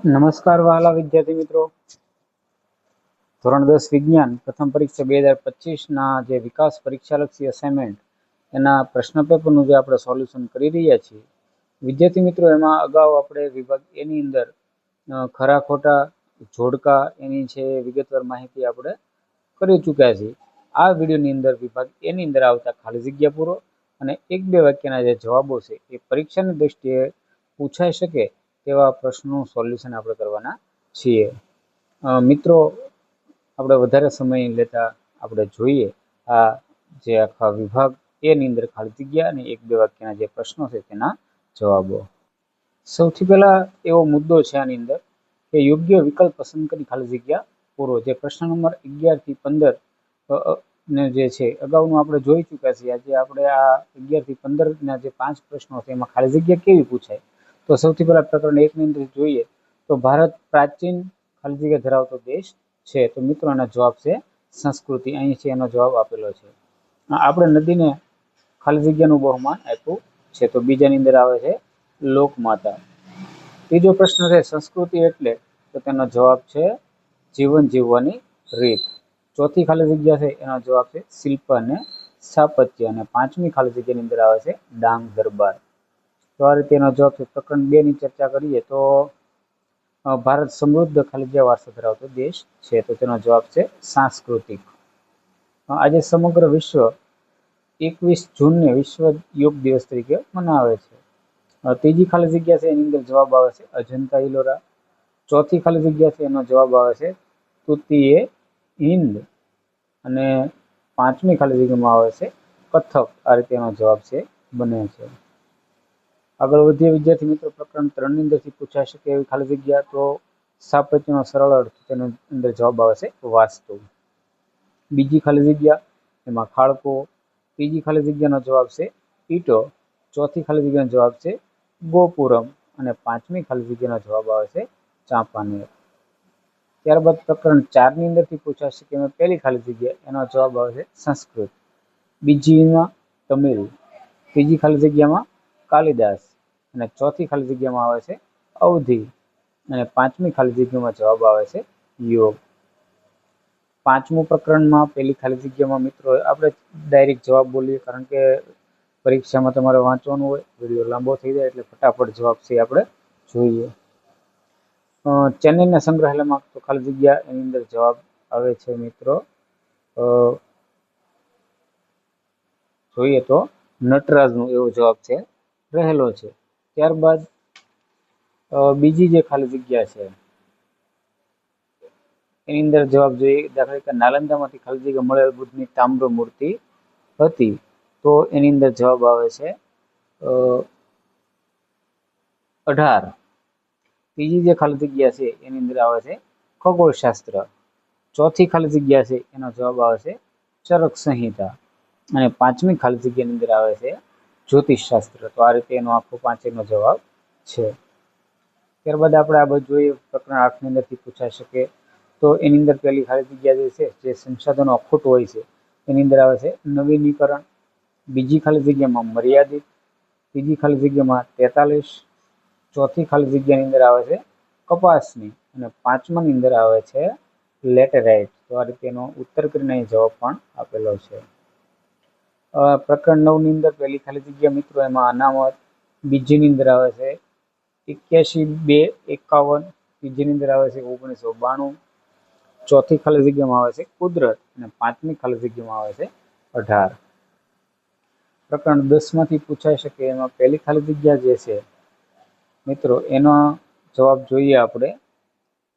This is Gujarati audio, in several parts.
નમસ્કાર વહાલા વિદ્યાર્થી મિત્રો, ધોરણ 10 વિજ્ઞાન પ્રથમ પરીક્ષા 2025ના જે વિકાસ પરીક્ષાલક્ષી અસાઇનમેન્ટ એના પ્રશ્ન પેપરનું જે આપણે સોલ્યુશન કરી રહ્યા છીએ વિદ્યાર્થી મિત્રો, એમાં અગાઉ આપણે વિભાગ એની અંદર ખરા ખોટા જોડકા એની છે વિગતવાર માહિતી આપણે કરી ચૂક્યા છીએ. આ વિડીયોની અંદર વિભાગ એની અંદર આવતા ખાલી જગ્યા પૂરો અને 1-2 વાક્યના જે જવાબો છે એ પરીક્ષાની દ્રષ્ટિએ પૂછાઈ શકે તેવા પ્રશ્નોનું સોલ્યુશન આપણે કરવાના છીએ. મિત્રો, આપણે વધારે સમય લેતા આપણે જોઈએ આ જે આખા વિભાગ એની અંદર ખાલી જગ્યા અને 1-2 વાક્યના જે પ્રશ્નો છે તેના જવાબો. સૌથી પહેલા એવો મુદ્દો છે આની અંદર કે યોગ્ય વિકલ્પ પસંદ કરી ખાલી જગ્યા પૂરો. જે પ્રશ્ન નંબર 11 થી 15 ને જે છે અગાઉનું આપણે જોઈ ચૂક્યા છીએ. આજે આપણે આ 11 થી 15 ના જે 5 પ્રશ્નો છે એમાં ખાલી જગ્યા કેવી પૂછાય. તો સૌથી પહેલા પ્રકરણ 1 ની અંદર જોઈએ તો ભારત પ્રાચીન ખાલી જગ્યા ધરાવતો દેશ છે. તો મિત્રો એનો જવાબ છે સંસ્કૃતિ. અહીં છે એનો જવાબ આપેલો છે. આપણે નદીને ખાલી જગ્યાનું બહુમાન આપ્યું છે. તો બીજાની અંદર આવે છે લોકમાતા. ત્રીજો પ્રશ્ન છે સંસ્કૃતિ એટલે, તો તેનો જવાબ છે જીવન જીવવાની રીત. ચોથી ખાલી જગ્યા છે એનો જવાબ છે શિલ્પ અને સ્થાપત્ય. અને પાંચમી ખાલી જગ્યાની અંદર આવે છે ડાંગ દરબાર. તો આ રીતે એનો જવાબ છે. પ્રકરણ 2 ની ચર્ચા કરીએ તો ભારત સમૃદ્ધ ખાલી જગ્યા વારસો ધરાવતો દેશ છે. તો તેનો જવાબ છે સાંસ્કૃતિક. આજે સમગ્ર વિશ્વ 21 જૂનને વિશ્વ યોગ દિવસ તરીકે મનાવે છે. ત્રીજી ખાલી જગ્યા છે એની અંદર જવાબ આવે છે અજંતા ઇલોરા. ચોથી ખાલી જગ્યા છે એનો જવાબ આવે છે તૃતીય હિન્દ. અને પાંચમી ખાલી જગ્યામાં આવે છે કથક. આ રીતે એનો જવાબ છે બને છે. આગળ વધીએ વિદ્યાર્થી મિત્રો, પ્રકરણ 3 ની અંદરથી પૂછાઈ શકે એવી ખાલી જગ્યા. તો સ્થાપત્યનો સરળ અર્થ, તેનો અંદર જવાબ આવે છે વાસ્તુ. બીજી ખાલી જગ્યા એમાં ખાડકો. ત્રીજી ખાલી જગ્યાનો જવાબ છે ઈટો. ચોથી ખાલી જગ્યાનો જવાબ છે ગોપુરમ. અને પાંચમી ખાલી જગ્યાનો જવાબ આવે છે ચાંપાનેર. ત્યારબાદ પ્રકરણ 4 ની અંદરથી પૂછાઈ શકે એમાં પહેલી ખાલી જગ્યા એનો જવાબ આવે છે સંસ્કૃત. બીજીમાં તમિલ. ત્રીજી ખાલી જગ્યામાં કાલિદાસ. અને ચોથી ખાલી જગ્યામાં આવે છે અવધિ. અને પાંચમી ખાલી જગ્યામાં જવાબ આવે છે યોગ. પાંચમું પ્રકરણમાં પહેલી ખાલી જગ્યામાં મિત્રો આપણે ડાયરેક્ટ જવાબ બોલીએ, કારણ કે પરીક્ષામાં તમારે વાંચવાનું હોય, વિડીયો લાંબો થઈ જાય એટલે ફટાફટ જવાબ છે આપણે જોઈએ. ચેન્નઈના સંગ્રહાલયમાં તો ખાલી જગ્યા એની અંદર જવાબ આવે છે મિત્રો જોઈએ તો નટરાજનો એવો જવાબ છે રહેલો છે. ત્યારબાદ બીજી જે ખાલી જગ્યા છે એની અંદર જવાબ જોઈએ. દાખલા તરીકે નાલંદામાંથી ખાલી જગ્યા મળેલ બુદ્ધની તામ્ર મૂર્તિ હતી. તો એની અંદર જવાબ આવે છે 18. ત્રીજી જે ખાલી જગ્યા છે એની અંદર આવે છે ખગોળશાસ્ત્ર. ચોથી ખાલી જગ્યા છે એનો જવાબ આવે છે ચરક સંહિતા. અને પાંચમી ખાલી જગ્યાની અંદર આવે છે જ્યોતિષશાસ્ત્ર. તો આ રીતે એનો આખો પાંચેયનો જવાબ છે. ત્યારબાદ આપણે આ બધું જોઈએ પ્રકરણ 8 ની અંદરથી પૂછાઈ શકે. તો એની અંદર પહેલી ખાલી જગ્યા જે છે જે સંસાધનો અખૂટ હોય છે એની અંદર આવે છે નવીનીકરણ. બીજી ખાલી જગ્યામાં મર્યાદિત. ત્રીજી ખાલી જગ્યામાં 43. ચોથી ખાલી જગ્યાની અંદર આવે છે કપાસની. અને પાંચમાની અંદર આવે છે લેટેરાઇટ. તો આ રીતે એનો ઉત્તર કરીને જવાબ પણ આપેલો છે. પ્રકરણ 9 ની અંદર પહેલી ખાલી જગ્યા મિત્રો એમાં અનામત. બીજીની અંદર આવે છે 81-2-51. ત્રીજીની અંદર આવે છે 1992. ચોથી ખાલી જગ્યામાં આવે છે કુદરત. અને પાંચમી ખાલી જગ્યામાં આવે છે 18. પ્રકરણ 10 માંથી પૂછાઈ શકે એમાં પહેલી ખાલી જગ્યા જે છે મિત્રો એનો જવાબ જોઈએ આપણે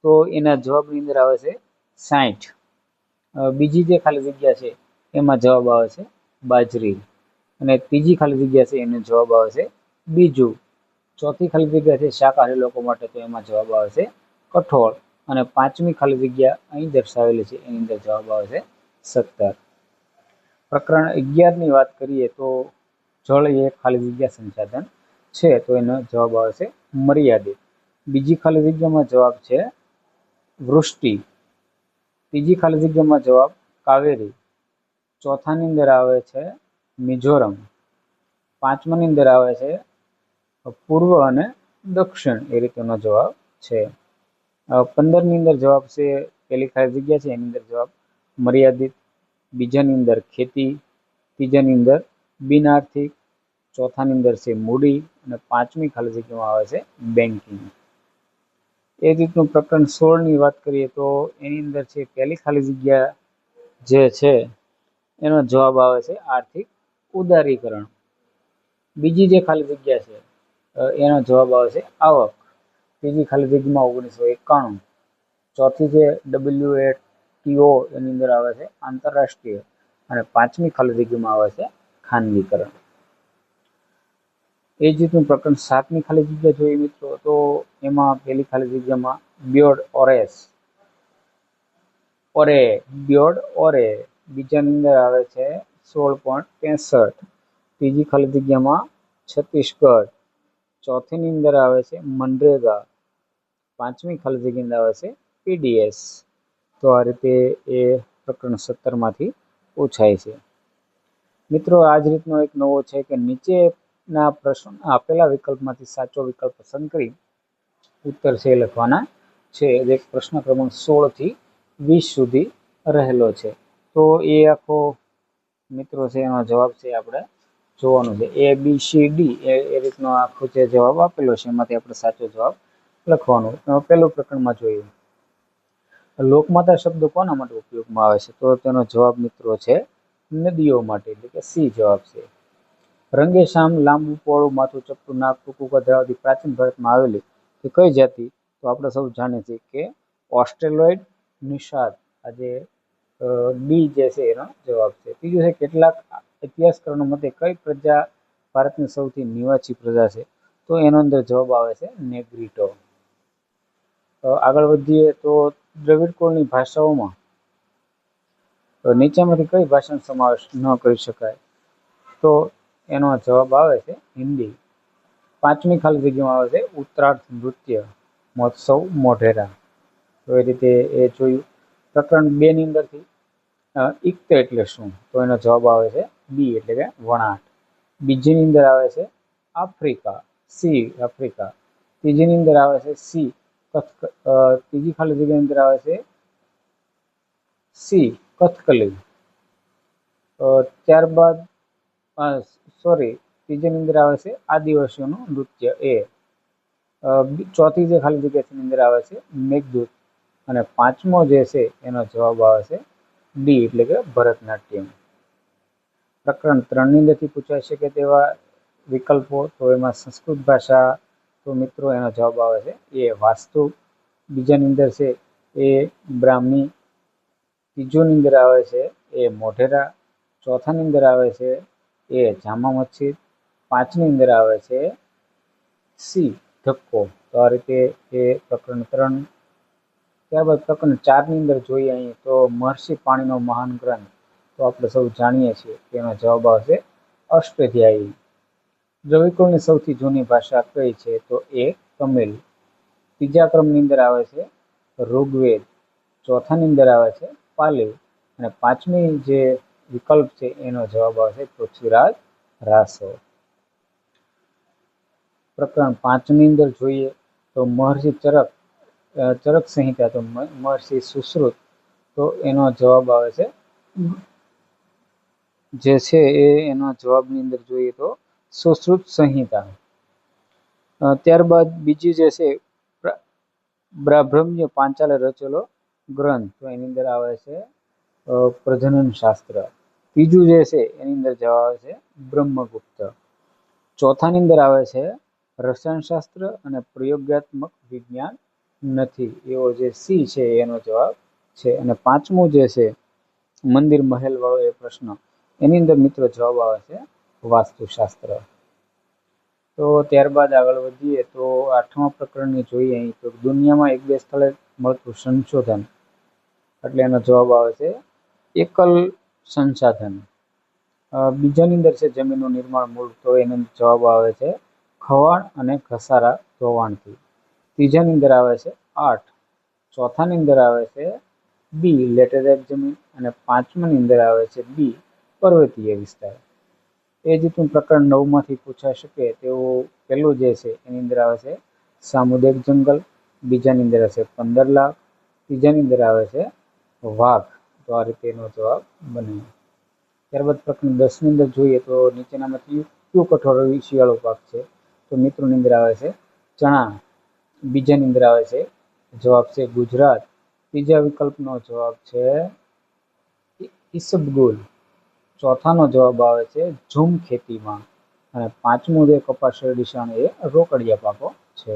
તો એના જવાબની અંદર આવે છે 60. બીજી જે ખાલી જગ્યા છે એમાં જવાબ આવે છે બાજરી. અને ત્રીજી ખાલી જગ્યા છે એનો જવાબ આવે છે બીજું. ચોથી ખાલી જગ્યા છે શાકાહારી લોકો માટે. તો એમાં જવાબ આવે છે કઠોળ. અને પાંચમી ખાલી જગ્યા અહીં દર્શાવેલી છે એની અંદર જવાબ આવે છે 17. પ્રકરણ 11 ની વાત કરીએ તો જળ એ ખાલી જગ્યા સંસાધન છે. તો એનો જવાબ આવે છે મર્યાદિત. બીજી ખાલી જગ્યામાં જવાબ છે વૃષ્ટિ. ત્રીજી ખાલી જગ્યામાં જવાબ કાવેરી. ચોથાની અંદર આવે છે મિઝોરમ. પાંચમાની અંદર આવે છે પૂર્વ અને દક્ષિણ. એ રીતેનો જવાબ છે. 15ની અંદર જવાબ છે, પહેલી ખાલી જગ્યા છે એની અંદર જવાબ મર્યાદિત, બીજાની અંદર ખેતી, ત્રીજાની અંદર બિનઆર્થિક, ચોથાની અંદર છે મૂડી અને પાંચમી ખાલી જગ્યામાં આવે છે બેન્કિંગ. એ જ રીતનું પ્રકરણ 16ની વાત કરીએ તો એની અંદર છે પહેલી ખાલી જગ્યા જે છે એનો જવાબ આવે છે આર્થિક ઉદારીકરણ. બીજી જે ખાલી જગ્યા છે એનો જવાબ આવે છે આવક. ત્રીજી ખાલી જગ્યામાં 1991. ચોથી જે WTO એની અંદર આવે છે આંતરરાષ્ટ્રીય, અને પાંચમી ખાલી જગ્યામાં આવે છે ખાનગીકરણ. એ જ રીતનું પ્રકરણ 7ની ખાલી જગ્યા જોઈએ મિત્રો તો એમાં પહેલી ખાલી જગ્યામાં બ્યોડ ઓરે. બીજાની અંદર આવે છે 16.63. ત્રીજી ખાલી જગ્યામાં છત્તીસગઢ. ચોથીની અંદર આવે છે મનરેગા. પાંચમી ખાલી જગ્યાની અંદર આવે છે PDS. તો આ રીતે એ પ્રકરણ 17માંથી પૂછાય છે. મિત્રો આ જ રીતનો એક નવો છે કે નીચેના પ્રશ્નો આપેલા વિકલ્પમાંથી સાચો વિકલ્પ પસંદ કરી ઉત્તર છે લખવાના છે. જે પ્રશ્ન ક્રમાંક 16થી 20 સુધી રહેલો છે. તો એ આખો મિત્રો છે એનો જવાબ છે આપણે જોવાનું છે. ABCD એ રીતનો આખો જે જવાબ આપેલો છે એમાંથી આપણે સાચો જવાબ લખવાનો. પહેલું પ્રકરણમાં જોઈએ, લોકમાતા શબ્દ કોના માટે ઉપયોગમાં આવે છે? તો તેનો જવાબ મિત્રો છે નદીઓ માટે, એટલે કે સી જવાબ છે. રંગેશામ લાંબુ પહોળું માથું ચપટું નાક ટૂંકું કદ ધરાવતી પ્રાચીન ભારતમાં આવેલી તે કઈ જાતિ? તો આપણે સૌ જાણીએ છીએ કે ઓસ્ટ્રેલોઇડ નિષાદ. આજે ડી જે છે એનો જવાબ છે. ત્રીજું છે કેટલાક ઇતિહાસકારો મતે કઈ પ્રજા ભારતની સૌથી નિવાસી પ્રજા છે? તો એનો અંદર જવાબ આવે છે નેગ્રીટો. આગળ વધીએ તો દ્રવિડ કુળની ભાષાઓમાં નીચેમાંથી કઈ ભાષાનો સમાવેશ ન કરી શકાય? તો એનો જવાબ આવે છે હિન્દી. પાંચમી ખાલી જગ્યામાં આવે છે ઉત્તરાર્થ નૃત્ય મહોત્સવ મોઢેરા. તો એ રીતે એ જોયું. પ્રકરણ 2ની અંદરથી ઇક્ત એટલે શું? તો એનો જવાબ આવે છે બી એટલે કે વણાટ. બીજીની અંદર આવે છે આફ્રિકા, સી આફ્રિકા. ત્રીજીની અંદર આવે છે સી ત્રીજી ખાલી જગ્યાની અંદર આવે છે સી કથકલી. ત્યારબાદ ત્રીજીની અંદર આવે છે આદિવાસીઓનું નૃત્ય એ. ચોથી જે ખાલી જગ્યા ની અંદર આવે છે મેઘદૂત. અને પાંચમો જે છે એનો જવાબ આવે છે ડી એટલે કે ભરતનાટ્યમ. પ્રકરણ 3ની અંદરથી પૂછાઈ શકે તેવા વિકલ્પો તો એમાં સંસ્કૃત ભાષા, તો મિત્રો એનો જવાબ આવે છે એ વાસ્તુ. બીજાની અંદર છે એ બ્રાહ્મી. ત્રીજોની અંદર આવે છે એ મોઢેરા. ચોથાની અંદર આવે છે એ જામા મસ્જિદ. પાંચની અંદર આવે છે સી ધક્કો. તો આ રીતે એ પ્રકરણ 3. ત્યારબાદ પ્રકરણ 4ની અંદર જોઈએ અહીં તો મહર્ષિ પાણીનો મહાન ગ્રંથ, તો આપણે સૌ જાણીએ છીએ કે એનો જવાબ આવશે અષ્ટાધ્યાયી. દ્રવિડકુળની સૌથી જૂની ભાષા કઈ છે? તો એ તમિલ. ત્રીજા ક્રમની અંદર આવે છે ઋગ્વેદ. ચોથાની અંદર આવે છે પાલી. અને પાંચમી જે વિકલ્પ છે એનો જવાબ આવશે પૃથ્વીરાજ રાસો. પ્રકરણ 5ની અંદર જોઈએ તો મહર્ષિ ચરક સંહિતા, તો મહર્ષિ સુશ્રુત. તો એનો જવાબ આવે છે જે છે એ એનો જવાબની અંદર જોઈએ તો સુશ્રુત સંહિતા. ત્યારબાદ બીજી જે છે બ્રાહ્મણ્ય પાંચાલે રચેલો ગ્રંથ, તો એની અંદર આવે છે પ્રજનન શાસ્ત્ર. ત્રીજું જે છે એની અંદર જવાબ આવે છે બ્રહ્મગુપ્ત. ચોથાની અંદર આવે છે રસાયણશાસ્ત્ર અને પ્રયોગાત્મક વિજ્ઞાન નથી, એવો જે સી છે એનો જવાબ છે. અને પાંચમું જે છે મંદિર મહેલ વાળો એ પ્રશ્ન, એની અંદર મિત્રો જવાબ આવે છે વાસ્તુશાસ્ત્ર. તો ત્યારબાદ આગળ વધીએ તો 8મા પ્રકરણની જોઈએ અહીં તો દુનિયામાં એક બે સ્થળે મળતું સંશોધન, એટલે એનો જવાબ આવે છે એકલ સંસાધન. બીજાની અંદર છે જમીનનું નિર્માણ મૂળ, તો એનો જવાબ આવે છે ખવાણ અને ઘસારા ધોવાણથી. ત્રીજાની અંદર આવે છે આર્ટ. ચોથાની અંદર આવે છે બી લેટેરાઇટ જમીન. અને પાંચમાની અંદર આવે છે બી પર્વતીય વિસ્તાર. એ જ રીતનું પ્રકરણ 9માંથી પૂછાઈ શકે તેવું પહેલું જે છે એની અંદર આવે છે સામુદાયિક જંગલ. બીજાની અંદર હશે 15 લાખ, ત્રીજાની અંદર આવે છે વાઘ. તો આ રીતે એનો જવાબ બને. ત્યારબાદ પ્રકરણ 10 ની અંદર જોઈએ તો નીચેનામાંથી કયો કઠોળ શિયાળુ પાક છે? તો મિત્રોની અંદર આવે છે ચણા. બીજાની અંદર આવે છે જવાબ છે ગુજરાત. ત્રીજા વિકલ્પનો જવાબ છે ઈસબગુલ. ચોથાનો જવાબ આવે છે ઝૂમ ખેતીમાં. અને પાંચમું જે કપાસ શેરડી શણ એ રોકડિયા પાકો છે.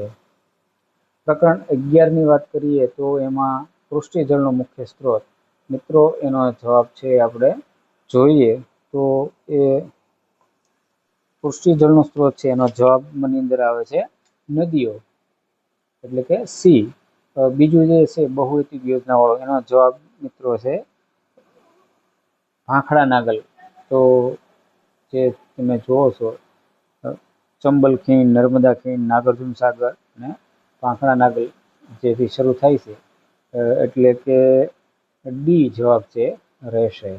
પ્રકરણ 11 ની વાત કરીએ તો એમાં પૃષ્ઠ જળનો મુખ્ય સ્ત્રોત. મિત્રો એનો જવાબ છે આપણે જોઈએ તો એ પૃષ્ઠ જળનો સ્ત્રોત છે એનો જવાબની અંદર આવે છે નદીઓ, એટલે કે સી. બીજું જે છે બહુહેતુક યોજનાવાળો, એનો જવાબ મિત્રો છે ભાખડા નાગલ. તો જે તમે જોવો છો ચંબલ ખીણ, નર્મદા ખીણ, નાગાર્જુન સાગર અને ભાખડા નાગલ જેથી શરૂ થાય છે, એટલે કે ડી જવાબ છે રહેશે.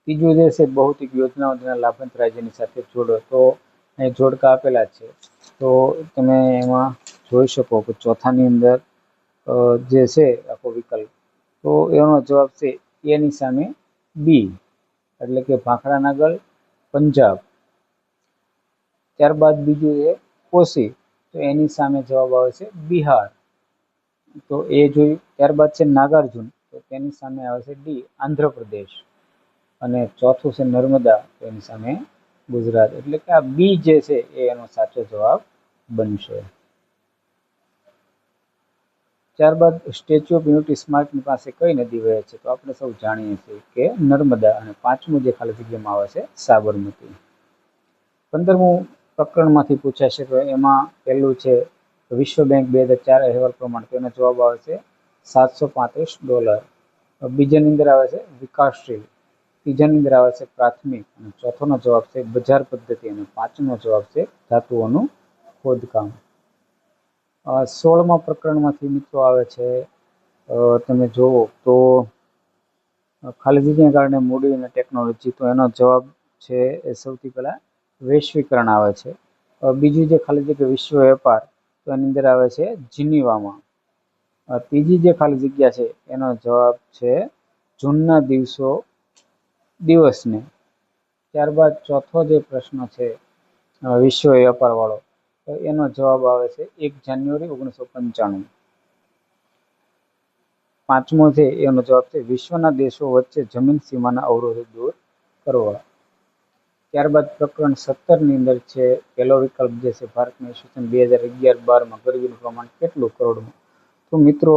ત્રીજું જે છે બહુતિક યોજનાઓ તેના લાભાંશ રાજ્યની સાથે જોડો. તો અહીં જોડકા આપેલા છે, તો તમે એમાં જોઈ શકો કે ચોથાની અંદર જે છે આખો વિકલ્પ, તો એનો જવાબ છે એની સામે બી, એટલે કે ભાખડા નાગલ પંજાબ. ત્યારબાદ બીજું છે કોસી, તો એની સામે જવાબ આવે છે બિહાર. તો એ જોયું. ત્યારબાદ છે નાગાર્જુન, તો તેની સામે આવે છે ડી આંધ્રપ્રદેશ. અને ચોથું છે નર્મદા, તો એની સામે ગુજરાત. એટલે કે આ બી જે છે એ એનો સાચો જવાબ બનશે. ત્યારબાદ સ્ટેચ્યુ ઓફ યુનિટી સ્મારકની પાસે કઈ નદી વહે છે? તો આપણે સૌ જાણીએ છીએ કે નર્મદા. અને પાંચમું જે ખાલી જગ્યામાં આવે છે સાબરમતી. 15મું પ્રકરણમાંથી પૂછાય છે, તો એમાં પહેલું છે વિશ્વ બેંક 2004 અહેવાલ પ્રમાણે તેનો જવાબ આવે છે $735. બીજાની અંદર આવે છે વિકાસશીલ. ત્રીજાની અંદર આવે છે પ્રાથમિક. અને ચોથોનો જવાબ છે બજાર પદ્ધતિ. અને પાંચમો જવાબ છે ધાતુઓનું ખોદકામ. 16મા પ્રકરણમાંથી મિત્રો આવે છે, તમે જુઓ તો ખાલી જગ્યાને કારણે મૂડી અને ટેકનોલોજી. તો એનો જવાબ છે એ સૌથી પહેલા વૈશ્વિકરણ આવે છે. બીજું જે ખાલી જગ્યા વિશ્વ વેપાર, તો એની અંદર આવે છે જીનીવામાં. ત્રીજી જે ખાલી જગ્યા છે એનો જવાબ છે જૂનના દિવસને. ત્યારબાદ ચોથો જે પ્રશ્ન છે વિશ્વ વેપાર વાળો, તો એનો જવાબ આવે છે 1 જાન્યુઆરી 1995. પાંચમો છે એનો જવાબ છે વિશ્વના દેશો વચ્ચે જમીન સીમાના અવરોધો દૂર કરવા. ત્યારબાદ પ્રકરણ 17 ની અંદર છે પહેલો વિકલ્પ જે છે ભારતના ઈસવીસન 2011-12માં ગરીબીનું પ્રમાણ કેટલું કરોડમાં? તો મિત્રો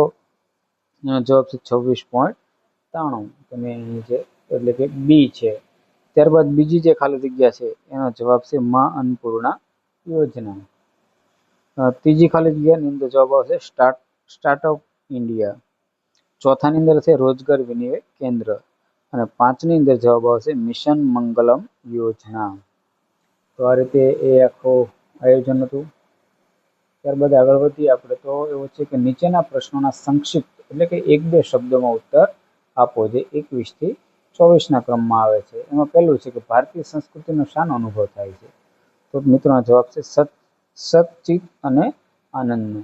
એનો જવાબ છે 26.93. તમે અહીં છે એટલે કે બી છે. ત્યારબાદ બીજી જે ખાલી જગ્યા છે એનો જવાબ છે મા અન્નપૂર્ણા યોજના. ત્રીજી ખાલી જગ્યાની અંદર જવાબ આવશે સ્ટાર્ટઅપ ઇન્ડિયા. ચોથાની અંદર છે રોજગાર વિનિમય કેન્દ્ર. અને પાંચની અંદર જવાબ આવશે મિશન મંગલમ યોજના. તો આ રીતે એ આખું આયોજન હતું. ત્યારબાદ આગળ વધીએ આપણે, તો એવું છે કે નીચેના પ્રશ્નોના સંક્ષિપ્ત એટલે કે 1-2 શબ્દોમાં ઉત્તર આપો, જે 21 થી 24ના ક્રમમાં આવે છે. એમાં પહેલું છે કે ભારતીય સંસ્કૃતિનો શાનો અનુભવ થાય છે? તો મિત્રોનો જવાબ છે સતચિત અને આનંદનો.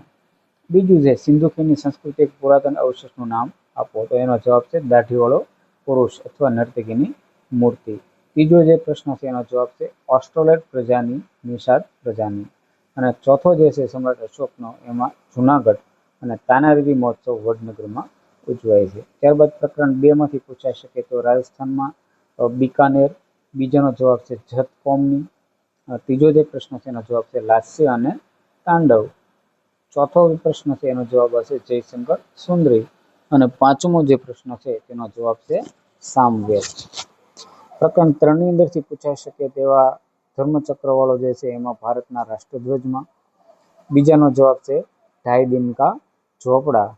બીજું છે સિંધુ ખીણની સંસ્કૃતિ એક પુરાતન અવશેષનું નામ આપો. તો એનો જવાબ છે દાઢીવાળો પુરુષ અથવા નર્તકીની મૂર્તિ. ત્રીજો જે પ્રશ્ન છે એનો જવાબ છે ઓસ્ટ્રેલિયન પ્રજાની નિષાદ પ્રજાની. અને ચોથો જે છે સમ્રાટ અશોકનો, એમાં જુનાગઢ અને તાનારીરી મહોત્સવ વડનગરમાં ઉજવાય છે. ત્યારબાદ પ્રકરણ 2માંથી પૂછાઈ શકે, તો રાજસ્થાનમાં બિકાનેર. બીજાનો જવાબ છે જત કોમની. ત્રીજો જે પ્રશ્ન છે એનો જવાબ છે લાસ્ય અને તાંડવ. ચોથો પ્રશ્ન છે એનો જવાબ હશે જયશંકર સુંદરી. અને પાંચમો જે પ્રશ્ન છે તેનો જવાબ છે સામવેદ. પ્રકરણ 3ની અંદરથી પૂછાઈ શકે તેવા ધર્મચક્રવાળો જે છે એમાં ભારતના રાષ્ટ્રધ્વજમાં. બીજાનો જવાબ છે ઢાઈ દિન કા ઝોપડા.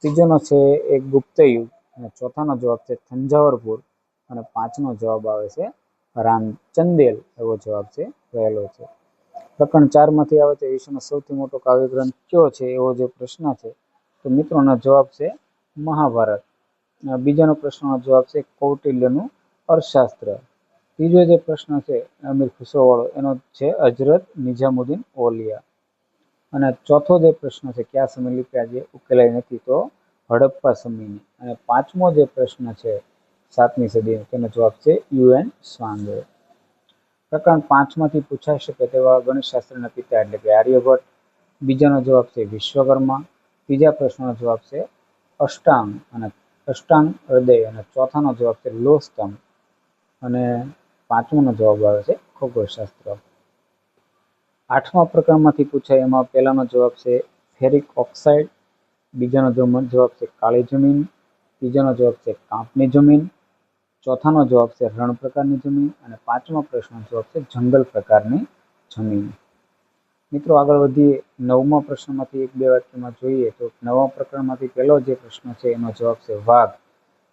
ત્રીજોનો છે એક ગુપ્ત યુગ. અને ચોથાનો જવાબ છે થંજાવરપુર. અને પાંચનો જવાબ આવે છે રામચંદેલ. એવો જવાબ છે રહેલો છે. પ્રકરણ 4માંથી આવે તો વિશ્વનો સૌથી મોટો કાવ્યગ્રંથ કયો છે એવો જે પ્રશ્ન છે, તો મિત્રોનો જવાબ છે મહાભારત. બીજાનો પ્રશ્નનો જવાબ છે કૌટિલ્યનું અર્થશાસ્ત્ર. ત્રીજો જે પ્રશ્ન છે અમીર ખુસરો વાળો, એનો છે હજરત નિઝામુદ્દીન ઓલિયા. અને ચોથો જે પ્રશ્ન છે કયા સમયલિપિ આજે ઉકેલાઈ નથી, તો હડપ્પા સમયની. અને પાંચમો જે પ્રશ્ન છે 7મી સદી, તેનો જવાબ છે યુએન સ્વાંગે. પ્રકરણ 5માંથી પૂછાઈ શકે તેવા ગણિતશાસ્ત્રના પિતા એટલે કે આર્યભટ્ટ. બીજાનો જવાબ છે વિશ્વકર્મા. ત્રીજા પ્રશ્નનો જવાબ છે અષ્ટાંગ અને અષ્ટાંગ હૃદય. અને ચોથાનો જવાબ છે લોહ સ્તંભ. અને પાંચમાનો જવાબ આવે છે ખગોળશાસ્ત્ર. 8મા પ્રકરણમાંથી પૂછાય એમાં પહેલાનો જવાબ છે ફેરિક ઓક્સાઇડ. બીજાનો જવાબ છે કાળી જમીન. ત્રીજાનો જવાબ છે કાંપની જમીન. ચોથાનો જવાબ છે રણ પ્રકારની જમીન. અને પાંચમા પ્રશ્નનો જવાબ છે જંગલ પ્રકારની જમીન. મિત્રો આગળ વધીએ. 9મા પ્રશ્નમાંથી એક બે વાક્યમાં જોઈએ તો 9મા પ્રકરણમાંથી પહેલો જે પ્રશ્ન છે એનો જવાબ છે વાઘ.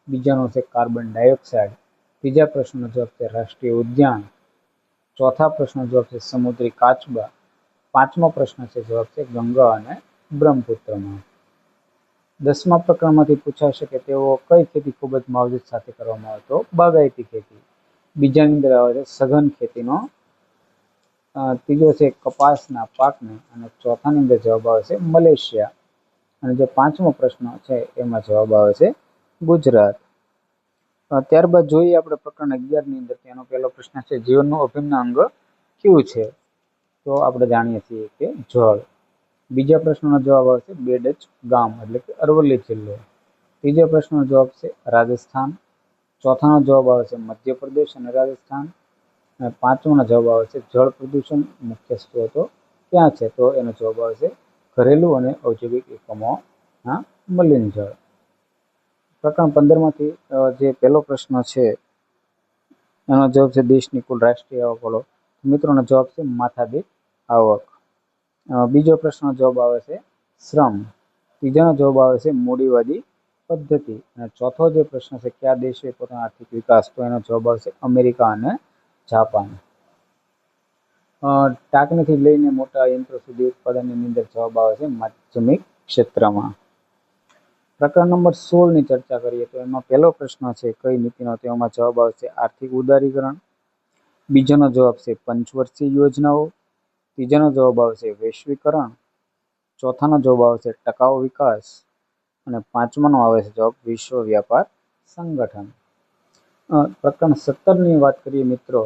બીજાનો છે કાર્બન ડાયોક્સાઇડ. ત્રીજા પ્રશ્નનો જવાબ છે રાષ્ટ્રીય ઉદ્યાન. ચોથા પ્રશ્નનો જવાબ છે સમુદ્રી કાચબા. પાંચમો પ્રશ્ન છે જવાબ છે ગંગા અને બ્રહ્મપુત્રમાં. 10મા પ્રકરણમાંથી પૂછાઈ શકે તેવો કઈ ખેતી ખૂબ જ માવજત સાથે કરવામાં આવે, તો બાગાયતી ખેતી. બીજાની અંદર આવે છે સઘન ખેતીનો. ત્રીજો છે કપાસના પાકને. અને ચોથાની અંદર જવાબ આવે છે મલેશિયા. અને જે પાંચમો પ્રશ્ન છે એમાં જવાબ આવે છે ગુજરાત. ત્યારબાદ જોઈએ આપણે પ્રકરણ 11ની અંદર. તેનો પહેલો પ્રશ્ન છે જીવનનું અભિન્ન અંગ કયું છે, તો આપણે જાણીએ છીએ કે જળ. બીજા પ્રશ્નનો જવાબ આવે છે બેડજ ગામ એટલે કે અરવલ્લી જિલ્લો. ત્રીજા પ્રશ્નનો જવાબ છે રાજસ્થાન. ચોથાનો જવાબ આવે છે મધ્યપ્રદેશ અને રાજસ્થાન. અને પાંચમાનો જવાબ આવે છે જળ પ્રદૂષણ મુખ્ય સ્ત્રોતો ક્યાં છે, તો એનો જવાબ આવે છે ઘરેલું અને ઔદ્યોગિક એકમોના મલિન જળ. પ્રકરણ 15માંથી જે પહેલો પ્રશ્ન છે એનો જવાબ છે દેશની કુલ રાષ્ટ્રીય આવક બોલો. મિત્રોનો જવાબ છે માથાદીઠ આવક. બીજો પ્રશ્નનો જવાબ આવે છે શ્રમ. ત્રીજાનો જવાબ આવે છે મૂડીવાદી પદ્ધતિ. અને ચોથો જે પ્રશ્ન છે કયા દેશે પોતાનો આર્થિક વિકાસ, તો એનો જવાબ આવશે અમેરિકા અને જાપાન. ટાંકણીથી લઈને મોટા યંત્રો સુધી ઉત્પાદનની અંદર જવાબ આવે છે માધ્યમિક ક્ષેત્રમાં. પ્રકરણ નંબર 16ની ચર્ચા કરીએ તો એમાં પહેલો પ્રશ્ન છે કઈ નીતિનો, તેમાં જવાબ આવશે આર્થિક ઉદારીકરણ. બીજાનો જવાબ છે પંચવર્ષીય યોજનાઓ. ત્રીજાનો જવાબ આવશે વૈશ્વિકરણ. ચોથાનો જવાબ આવશે ટકાઉ વિકાસ. અને પાંચમાનો આવે છે જવાબ વિશ્વ વ્યાપાર સંગઠન. પ્રકરણ 17ની વાત કરીએ મિત્રો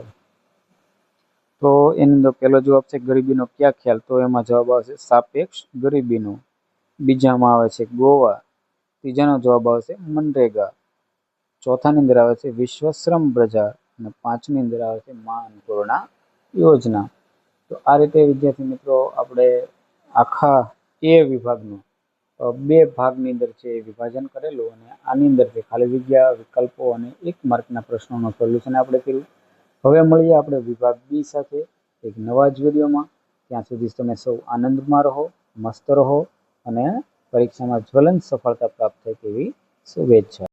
તો એની અંદર પહેલો જવાબ છે ગરીબીનો કયા ખ્યાલ, તો એમાં જવાબ આવશે સાપેક્ષ ગરીબીનો. બીજામાં આવે છે ગોવા. ત્રીજાનો જવાબ આવશે મનરેગા. ચોથાની અંદર આવે છે વિશ્વ શ્રમ બજાર. અને પાંચની અંદર આવે છે મા અન્નપૂર્ણા યોજના. તો આ રીતે વિદ્યાર્થી મિત્રો આપણે આખા એ વિભાગનું બે ભાગની અંદર છે વિભાજન કરેલું. અને આની અંદર છે ખાલી જગ્યા, વિકલ્પો અને 1 માર્કના પ્રશ્નોનું સોલ્યુશન આપણે કર્યું. હવે મળીએ આપણે વિભાગ બી સાથે એક નવા જ વિડીયોમાં. ત્યાં સુધી તમે સૌ આનંદમાં રહો, મસ્ત રહો અને પરીક્ષામાં જ્વલંત સફળતા પ્રાપ્ત થાય તેવી શુભેચ્છા.